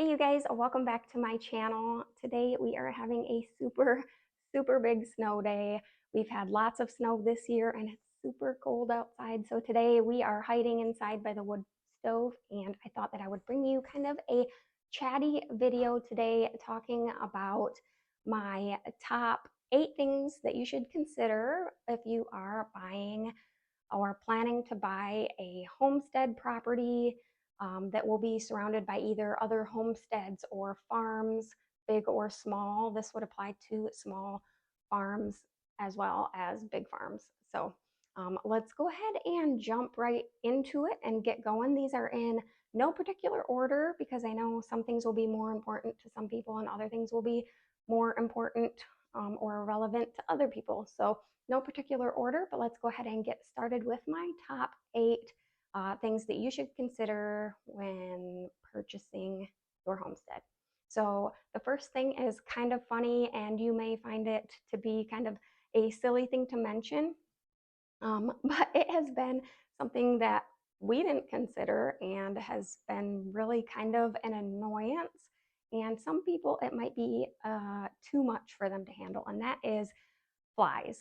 Hey you guys, welcome back to my channel. Today we are having a super big snow day. We've had lots of snow this year and it's super cold outside. So today we are hiding inside by the wood stove, and I thought that I would bring you kind of a chatty video today talking about my top 8 things that you should consider if you are buying or planning to buy a homestead property that will be surrounded by either other homesteads or farms, big or small. This would apply to small farms as well as big farms. So let's go ahead and jump right into it and get going. These are in no particular order because I know some things will be more important to some people and other things will be more important or relevant to other people. So no particular order, but let's go ahead and get started with my top 8 things that you should consider when purchasing your homestead. So the first thing is kind of funny, and you may find it to be kind of a silly thing to mention, but it has been something that we didn't consider and has been really kind of an annoyance. And some people, it might be too much for them to handle, and that is flies.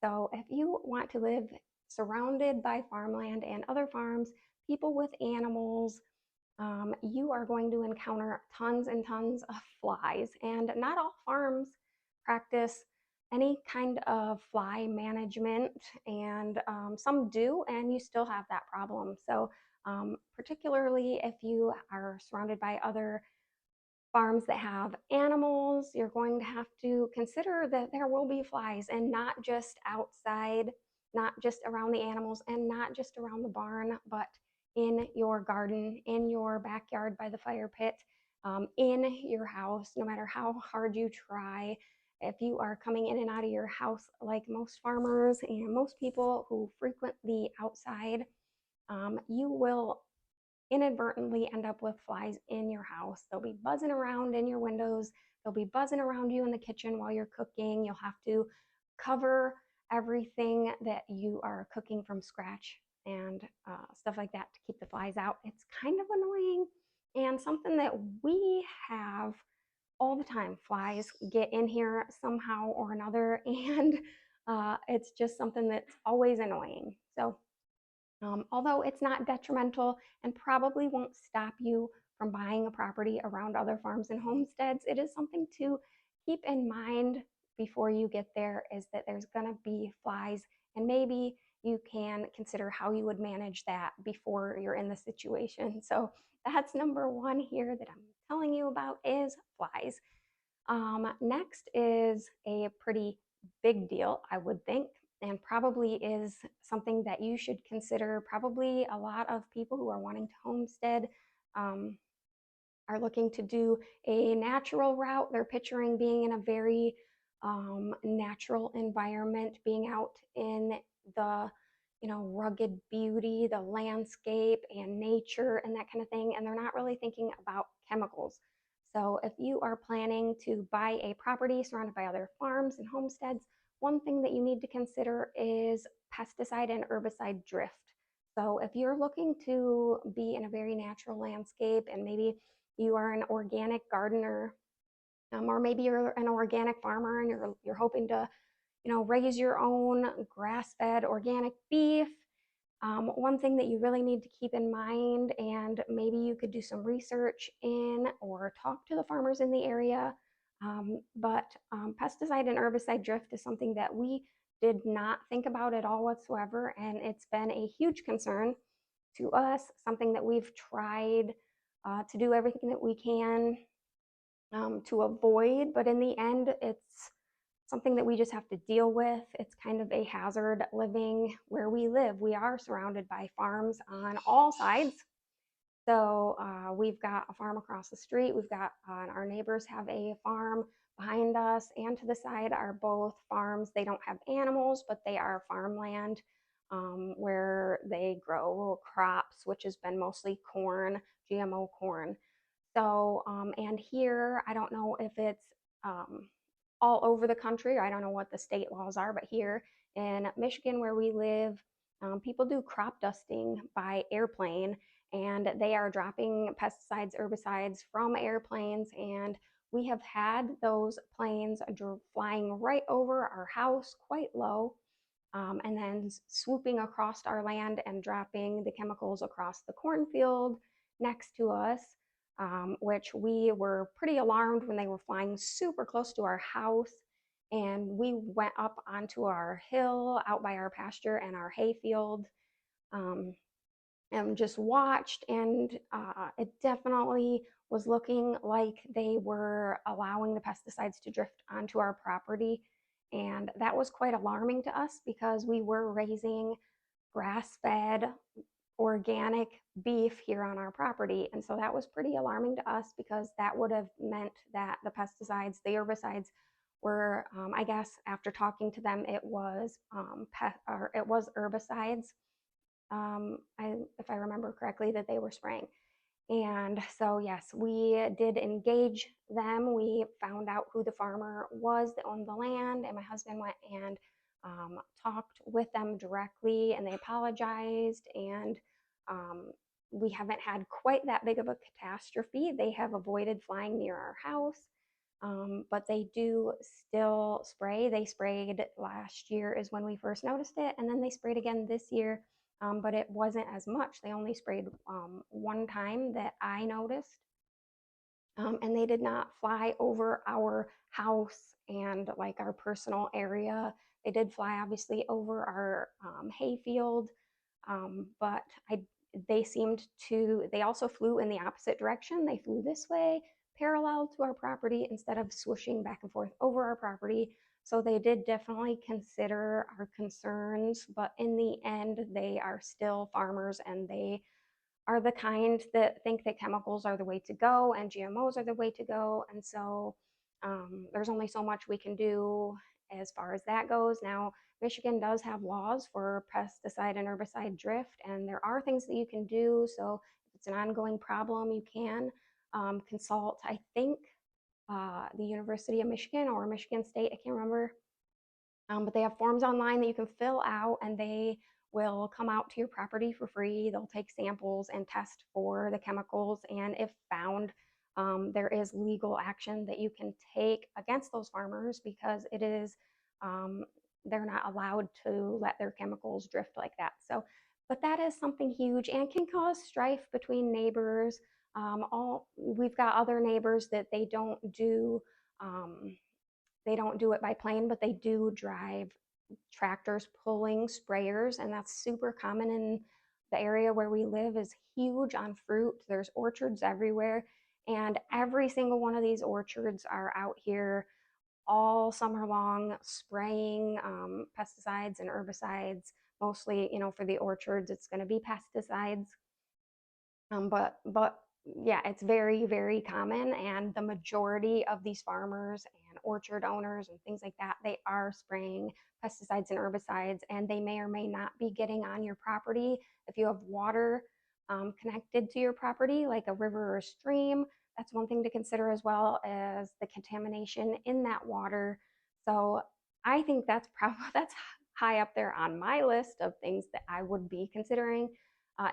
So if you want to live surrounded by farmland and other farms, people with animals, you are going to encounter tons and tons of flies. And not all farms practice any kind of fly management, and some do, and you still have that problem. So particularly if you are surrounded by other farms that have animals, you're going to have to consider that there will be flies, and not just outside, not just around the animals, and not just around the barn, but in your garden, in your backyard by the fire pit, in your house, no matter how hard you try. If you are coming in and out of your house like most farmers and most people who frequent the outside, you will inadvertently end up with flies in your house. They'll be buzzing around in your windows. They'll be buzzing around you in the kitchen while you're cooking. You'll have to cover everything that you are cooking from scratch and stuff like that to keep the flies out. It's kind of annoying and something that we have all the time. Flies get in here somehow or another, and it's just something that's always annoying. So although it's not detrimental and probably won't stop you from buying a property around other farms and homesteads, it is something to keep in mind before you get there, is that there's going to be flies, and maybe you can consider how you would manage that before you're in the situation. So that's number 1 here that I'm telling you about, is flies. Next is a pretty big deal, I would think, and probably is something that you should consider. Probably a lot of people who are wanting to homestead are looking to do a natural route. They're picturing being in a very natural environment, being out in the rugged beauty, the landscape and nature and that kind of thing, and they're not really thinking about chemicals. So if you are planning to buy a property surrounded by other farms and homesteads, one thing that you need to consider is pesticide and herbicide drift. So if you're looking to be in a very natural landscape, and maybe you are an organic gardener, or maybe you're an organic farmer and you're hoping to raise your own grass-fed organic beef, one thing that you really need to keep in mind, and maybe you could do some research in or talk to the farmers in the area, but pesticide and herbicide drift is something that we did not think about at all whatsoever, and it's been a huge concern to us, something that we've tried to do everything that we can to avoid, but in the end, it's something that we just have to deal with. It's kind of a hazard living where we live. We are surrounded by farms on all sides. So we've got a farm across the street. We've got our neighbors have a farm behind us, and to the side are both farms. They don't have animals, but they are farmland where they grow crops, which has been mostly corn, GMO corn. So, and here, I don't know if it's all over the country. I don't know what the state laws are, but here in Michigan, where we live, people do crop dusting by airplane, and they are dropping pesticides, herbicides from airplanes. And we have had those planes flying right over our house quite low, and then swooping across our land and dropping the chemicals across the cornfield next to us, which we were pretty alarmed when they were flying super close to our house. And we went up onto our hill out by our pasture and our hay field, um, and just watched. And it definitely was looking like they were allowing the pesticides to drift onto our property. And that was quite alarming to us because we were raising grass fed organic beef here on our property. And so that was pretty alarming to us because that would have meant that the pesticides, the herbicides, were, I guess, after talking to them, it was it was herbicides, if I remember correctly, that they were spraying. And so, yes, we did engage them. We found out who the farmer was that owned the land, and my husband went and talked with them directly, and they apologized. And um, we haven't had quite that big of a catastrophe. They have avoided flying near our house, but they do still spray. They sprayed last year, is when we first noticed it, and then they sprayed again this year, but it wasn't as much. They only sprayed one time that I noticed, and they did not fly over our house and like our personal area. They did fly obviously over our hay field, but they seemed to, they also flew in the opposite direction. They flew this way, parallel to our property, instead of swooshing back and forth over our property. So they did definitely consider our concerns, but in the end, they are still farmers, and they are the kind that think that chemicals are the way to go and GMOs are the way to go. And so there's only so much we can do as far as that goes. Now, Michigan does have laws for pesticide and herbicide drift, and there are things that you can do. So if it's an ongoing problem, you can consult, I think, the University of Michigan or Michigan State, I can't remember, but they have forms online that you can fill out, and they will come out to your property for free. They'll take samples and test for the chemicals. And if found, there is legal action that you can take against those farmers because it is, they're not allowed to let their chemicals drift like that. So, but that is something huge and can cause strife between neighbors. We've got other neighbors that um, they don't do it by plane, but they do drive tractors pulling sprayers, and that's super common in the area where we live. Is huge on fruit. There's orchards everywhere, and every single one of these orchards are out here all summer long spraying pesticides and herbicides. Mostly, for the orchards, it's going to be pesticides. But yeah, it's very, very common. And the majority of these farmers and orchard owners and things like that, they are spraying pesticides and herbicides, and they may or may not be getting on your property. If you have water connected to your property, like a river or a stream, that's one thing to consider, as well as the contamination in that water. So I think that's probably that's high up there on my list of things that I would be considering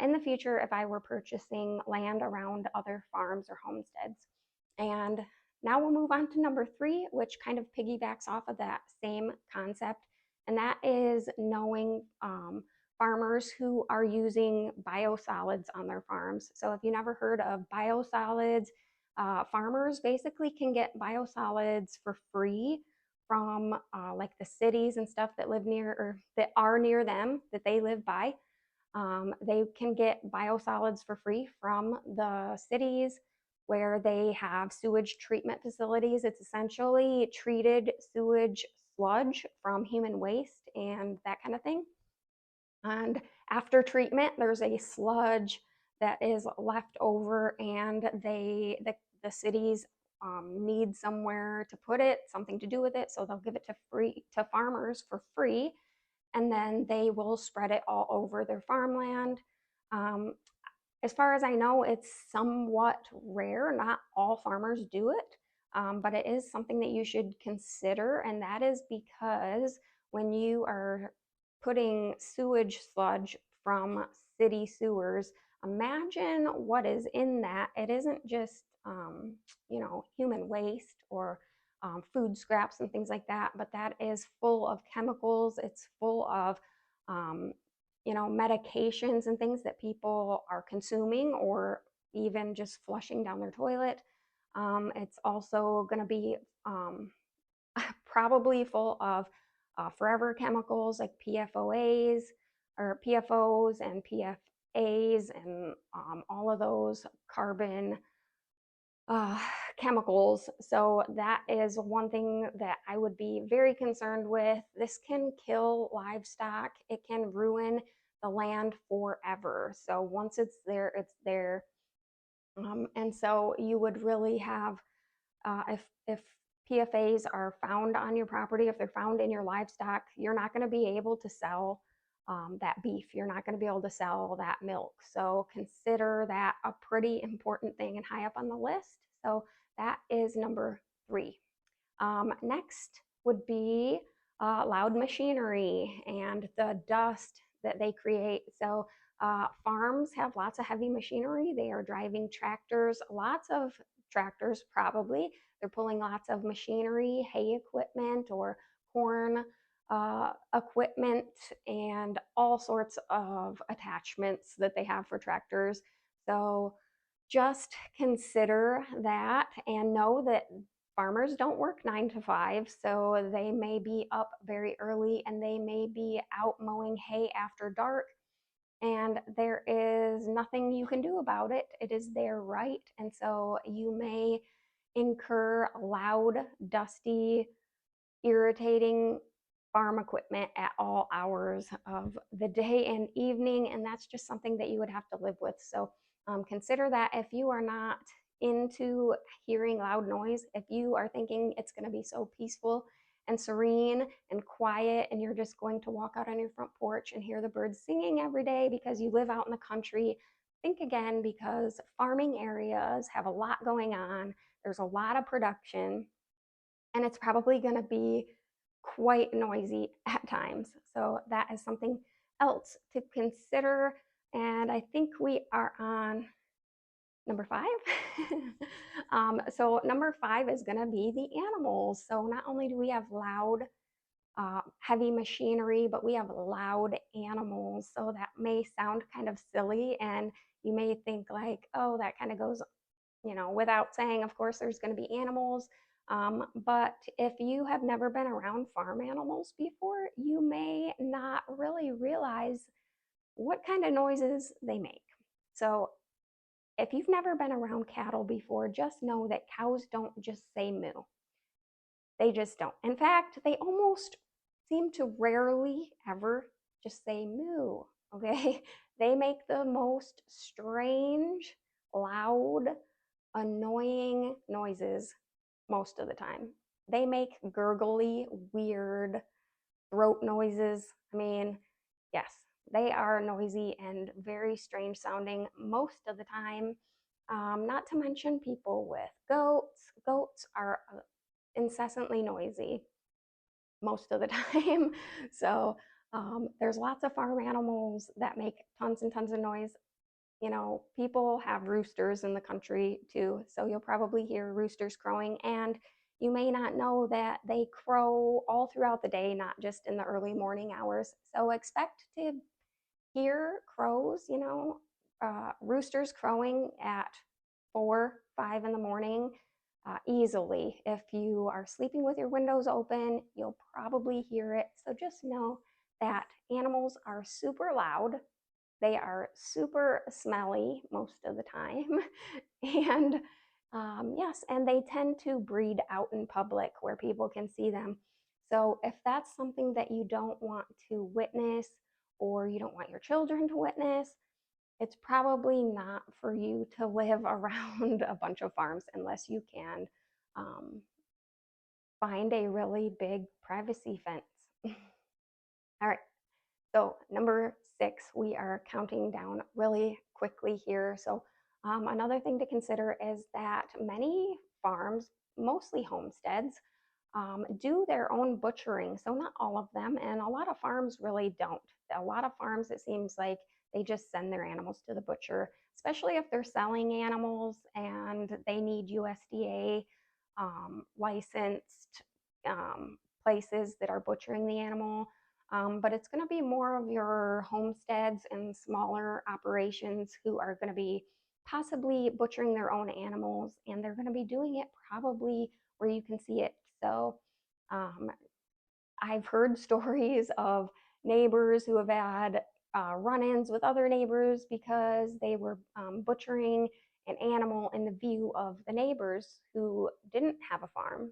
in the future if I were purchasing land around other farms or homesteads. And now we'll move on to number 3, which kind of piggybacks off of that same concept, and that is knowing farmers who are using biosolids on their farms. So if you never heard of biosolids, farmers basically can get biosolids for free from like the cities and stuff that live near, or that are near them, that they live by. They can get biosolids for free from the cities where they have sewage treatment facilities. It's essentially treated sewage sludge from human waste and that kind of thing. And after treatment, there's a sludge that is left over, and the cities need somewhere to put it, something to do with it, so they'll give it to farmers for free, and then they will spread it all over their farmland. Um, as far as I know, it's somewhat rare. Not all farmers do it, but it is something that you should consider. And that is because when you are putting sewage sludge from city sewers, imagine what is in that. It isn't just, human waste or food scraps and things like that, but that is full of chemicals. It's full of, um, medications and things that people are consuming or even just flushing down their toilet. It's also going to be um, probably full of forever chemicals like PFOAs or PFOs and PFAs and all of those carbon uh, chemicals. So that is one thing that I would be very concerned with. This can kill livestock. It can ruin the land forever. So once it's there, it's there. And so you would really have, if PFAs are found on your property, if they're found in your livestock, you're not going to be able to sell that beef. You're not going to be able to sell that milk. So consider that a pretty important thing and high up on the list. So that is number 3. Next would be loud machinery and the dust that they create. So farms have lots of heavy machinery. They are driving tractors, lots of tractors probably. They're pulling lots of machinery, hay equipment, or corn equipment, and all sorts of attachments that they have for tractors. So just consider that and know that farmers don't work 9 to 5, so they may be up very early and they may be out mowing hay after dark, and there is nothing you can do about it. It is their right. And so you may incur loud, dusty, irritating farm equipment at all hours of the day and evening, and that's just something that you would have to live with. So consider that. If you are not into hearing loud noise, if you are thinking it's going to be so peaceful and serene and quiet, and you're just going to walk out on your front porch and hear the birds singing every day because you live out in the country, think again, because farming areas have a lot going on. There's a lot of production, and it's probably going to be quite noisy at times. So that is something else to consider. And I think we are on number 5. So number 5 is going to be the animals. So not only do we have loud, heavy machinery, but we have loud animals. So that may sound kind of silly, and you may think like, oh, that kind of goes, without saying. Of course, there's going to be animals. But if you have never been around farm animals before, you may not really realize what kind of noises they make. So if you've never been around cattle before, just know that cows don't just say moo. They just don't. In fact, they almost seem to rarely ever just say moo. Okay. They make the most strange, loud, annoying noises most of the time. They make gurgly, weird throat noises. I mean, yes, they are noisy and very strange sounding most of the time. Not to mention people with goats. Goats are incessantly noisy most of the time. So there's lots of farm animals that make tons and tons of noise. People have roosters in the country too, so you'll probably hear roosters crowing, and you may not know that they crow all throughout the day, not just in the early morning hours. So expect to hear crows, roosters crowing at 4, 5 in the morning easily. If you are sleeping with your windows open, you'll probably hear it. So just know that animals are super loud. They are super smelly most of the time. And yes, and they tend to breed out in public where people can see them. So if that's something that you don't want to witness or you don't want your children to witness, it's probably not for you to live around a bunch of farms unless you can um, find a really big privacy fence. All right. So number 6, we are counting down really quickly here. So another thing to consider is that many farms, mostly homesteads, do their own butchering. So not all of them, and a lot of farms really don't. A lot of farms, it seems like they just send their animals to the butcher, especially if they're selling animals and they need USDA licensed places that are butchering the animal. But it's going to be more of your homesteads and smaller operations who are going to be possibly butchering their own animals, and they're going to be doing it probably where you can see it. So um, I've heard stories of neighbors who have had run-ins with other neighbors because they were butchering an animal in the view of the neighbors who didn't have a farm,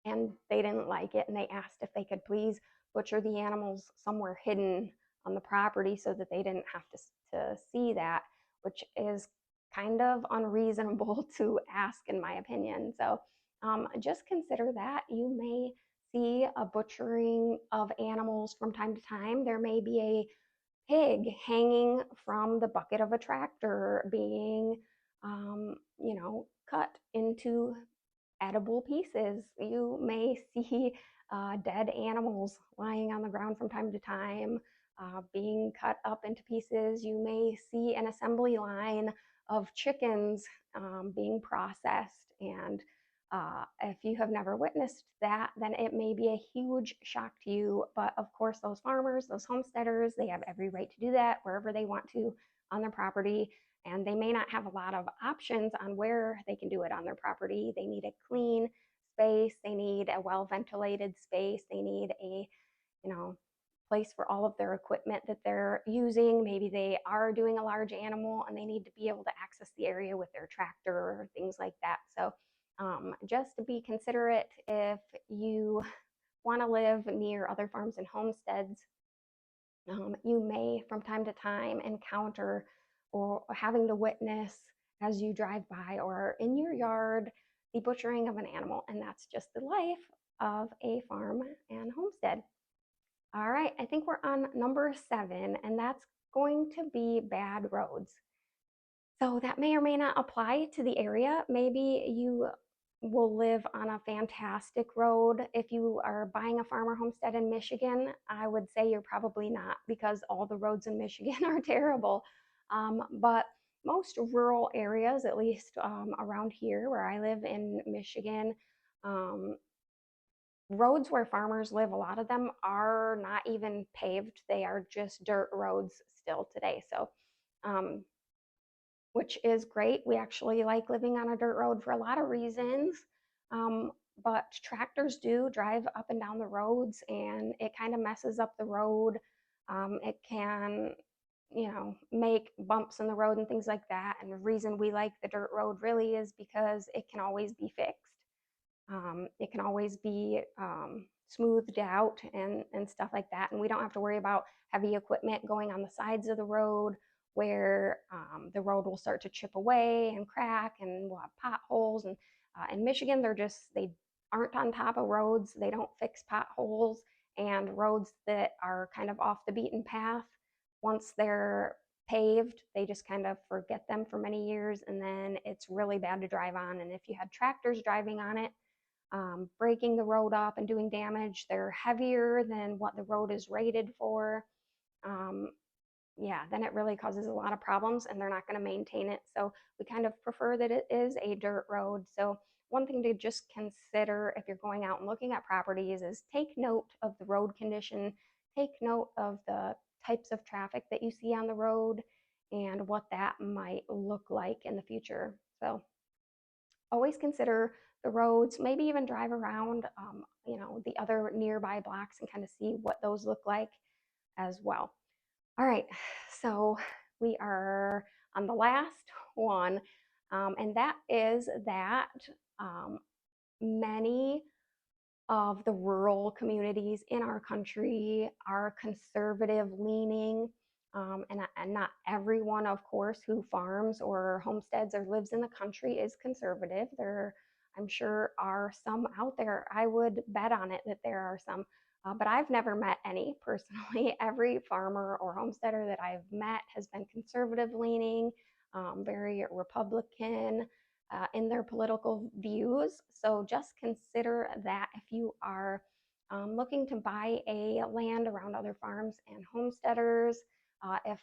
and they didn't like it, and they asked if they could please butcher the animals somewhere hidden on the property so that they didn't have to see that, which is kind of unreasonable to ask, in my opinion. So just consider that. You may see a butchering of animals from time to time. There may be a pig hanging from the bucket of a tractor being, cut into edible pieces. You may see dead animals lying on the ground from time to time, being cut up into pieces. You may see an assembly line of chickens being processed. And if you have never witnessed that, then it may be a huge shock to you. But of course, those farmers, those homesteaders, they have every right to do that wherever they want to on their property, and they may not have a lot of options on where they can do it on their property. They need a clean space, they need a well ventilated space, they need a, place for all of their equipment that they're using. Maybe they are doing a large animal and they need to be able to access the area with their tractor or things like that. So just to be considerate if you want to live near other farms and homesteads. You may from time to time encounter or having to witness as you drive by or in your yard the butchering of an animal, and that's just the life of a farm and homestead. All right, I think we're on number 7, and that's going to be bad roads. So that may or may not apply to the area. Maybe you will live on a fantastic road. If you are buying a farm or homestead in Michigan, I would say you're probably not, because all the roads in Michigan are terrible. But most rural areas, at least around here where I live in Michigan, um, roads where farmers live, a lot of them are not even paved. They are just dirt roads still today. So um, which is great. We actually like living on a dirt road for a lot of reasons. Um, but tractors do drive up and down the roads, and it kind of messes up the road. It can, make bumps in the road and things like that. And the reason we like the dirt road really is because it can always be fixed. It can always be smoothed out and stuff like that. And we don't have to worry about heavy equipment going on the sides of the road where the road will start to chip away and crack, and we'll have potholes. And in Michigan, they aren't on top of roads. They don't fix potholes, and roads that are kind of off the beaten path, once they're paved, they just kind of forget them for many years, and then it's really bad to drive on. And if you had tractors driving on it, breaking the road up and doing damage, they're heavier than what the road is rated for. Um, yeah, then it really causes a lot of problems, and they're not going to maintain it. So we kind of prefer that it is a dirt road. So one thing to just consider if you're going out and looking at properties is take note of the road condition, take note of the types of traffic that you see on the road and what that might look like in the future. So always consider the roads, maybe even drive around, the other nearby blocks and kind of see what those look like as well. All right, so we are on the last one, and that is that many of the rural communities in our country are conservative leaning. And not everyone, of course, who farms or homesteads or lives in the country is conservative. There, I'm sure, are some out there. I would bet on it that there are some, but I've never met any personally. Every farmer or homesteader that I've met has been conservative leaning, very Republican in their political views. So just consider that if you are looking to buy a land around other farms and homesteaders, if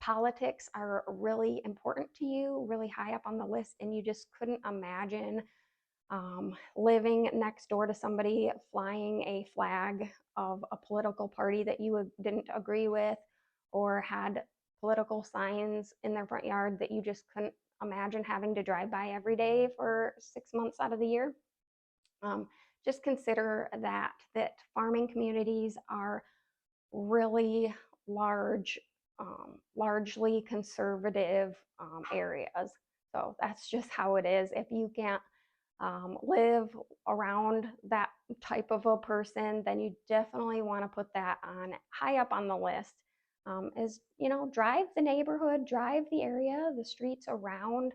politics are really important to you, really high up on the list, and you just couldn't imagine living next door to somebody flying a flag of a political party that you didn't agree with, or had political signs in their front yard that you just couldn't imagine having to drive by every day for 6 months out of the year. Um, just consider that farming communities are really large, largely conservative areas. So that's just how it is. If you can't live around that type of a person, then you definitely want to put that on high up on the list. Is, drive the neighborhood, drive the area, the streets around,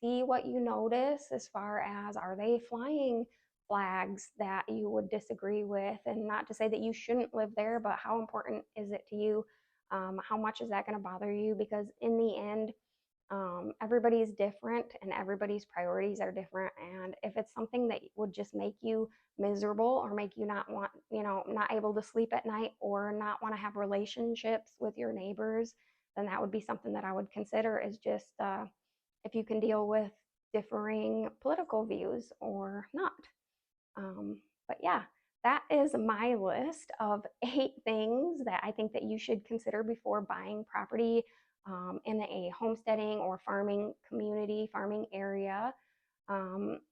see what you notice as far as, are they flying flags that you would disagree with? And not to say that you shouldn't live there, but how important is it to you? How much is that going to bother you? Because in the end, everybody's different and everybody's priorities are different. And if it's something that would just make you miserable, or make you not want, not able to sleep at night, or not want to have relationships with your neighbors, then that would be something that I would consider, is just if you can deal with differing political views or not. But yeah, that is my list of 8 things that I think that you should consider before buying property in a homesteading or farming community, farming area.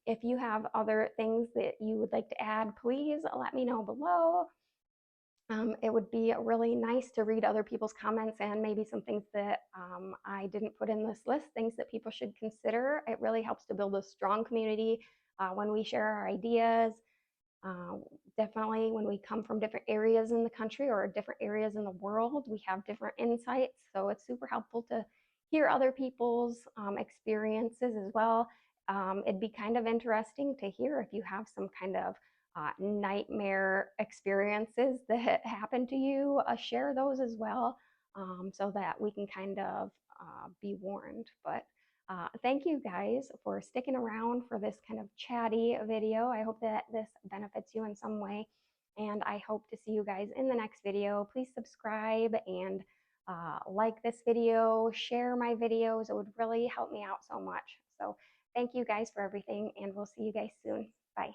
If you have other things that you would like to add, please let me know below. It would be really nice to read other people's comments, and maybe some things that I didn't put in this list, things that people should consider. It really helps to build a strong community when we share our ideas. Uh, Definitely, when we come from different areas in the country or different areas in the world, we have different insights. So it's super helpful to hear other people's experiences as well. It'd be kind of interesting to hear if you have some kind of nightmare experiences that happen to you. Share those as well, so that we can kind of be warned. But thank you guys for sticking around for this kind of chatty video. I hope that this benefits you in some way, and I hope to see you guys in the next video. Please subscribe and like this video, share my videos. It would really help me out so much. So thank you guys for everything, and we'll see you guys soon. Bye.